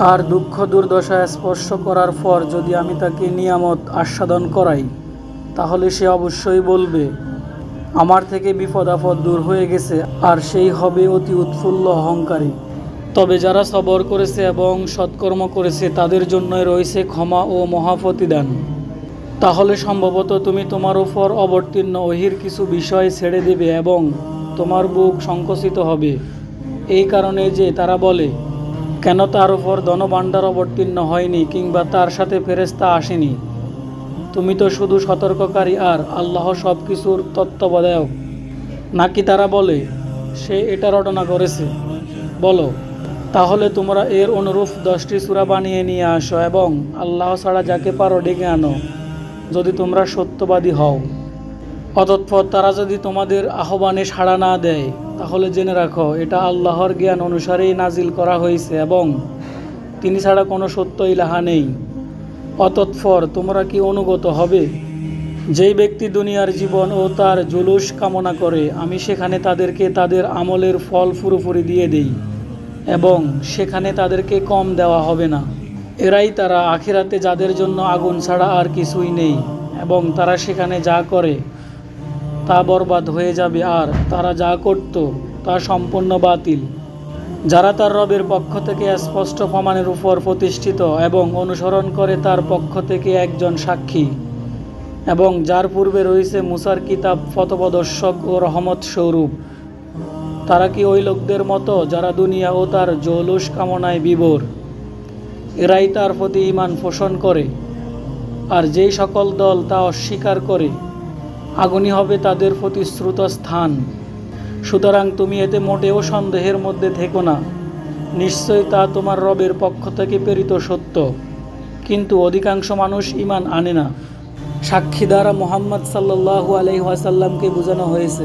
আর দুঃখ দুর্দশা স্পর্শ করার পর যদি আমি তাকে নিয়ামত আস্বাদন করাই, তাহলে সে অবশ্যই বলবে আমার থেকে বিপদ আপদ দূর হয়ে গেছে, আর সেই হবে অতি উৎফুল্ল অহংকারী। তবে যারা সবর করেছে এবং সৎকর্ম করেছে তাদের জন্যই রয়েছে ক্ষমা ও মহাপ্রতিদান। তাহলে সম্ভবত তুমি তোমার উপর অবতীর্ণ ওহীর কিছু বিষয় ছেড়ে দেবে এবং তোমার বুক সংকুচিত হবে এই কারণে যে তারা বলে, কেন তার উপর ধনভাণ্ডার অবতীর্ণ হয়নি কিংবা তার সাথে ফেরেশতা আসেনি। তুমি তো শুধু সতর্ককারী আর আল্লাহ সব কিছুর তত্ত্বাবধায়ক। নাকি তারা বলে সে এটা রটনা করেছে। বলো, তাহলে তোমরা এর অনুরূপ 10টি সূরা বানিয়ে নিয়ে আসো এবং আল্লাহ ছাড়া যাকে পারো ডেকে আনো, যদি তোমরা সত্যবাদী হও। অতঃপর তারা যদি তোমাদের আহ্বানে সাড়া না দেয়, তাহলে জেনে রাখো এটা আল্লাহর জ্ঞান অনুসারেই নাজিল করা হয়েছে এবং তিনি ছাড়া কোনো সত্য ইলাহা নেই। অতঃপর তোমরা কি অনুগত হবে? যেই ব্যক্তি দুনিয়ার জীবন ও তার জুলুস কামনা করে, আমি সেখানে তাদেরকে তাদের আমলের ফল পুরোপুরি দিয়ে দেই এবং সেখানে তাদেরকে কম দেওয়া হবে না। এরাই তারা আখিরাতে যাদের জন্য আগুন ছাড়া আর কিছুই নেই এবং তারা সেখানে যা করে তা বরবাদ হয়ে যাবে আর তারা যা করত তা সম্পূর্ণ বাতিল। যারা তার রবের পক্ষ থেকে স্পষ্ট প্রমাণের উপর প্রতিষ্ঠিত এবং অনুসরণ করে তার পক্ষ থেকে একজন সাক্ষী, এবং যার পূর্বে রয়েছে মুসার কিতাব পথপ্রদর্শক ও রহমত স্বরূপ, তারা কি ওই লোকদের মতো যারা দুনিয়া ও তার জৌলুস কামনায় বিভোর? এরাই তার প্রতি ঈমান পোষণ করে, আর যেই সকল দল তা অস্বীকার করে আগুনই হবে তাদের প্রতিশ্রুত স্থান। সুতরাং তুমি এতে মোটেও সন্দেহের মধ্যে থেকো না, নিশ্চয়ই তা তোমার রবের পক্ষ থেকে প্রেরিত সত্য, কিন্তু অধিকাংশ মানুষ ঈমান আনে না। সাক্ষী দ্বারা মুহাম্মদ সাল্লাল্লাহু আলাইহি ওয়াসাল্লামকে বোঝানো হয়েছে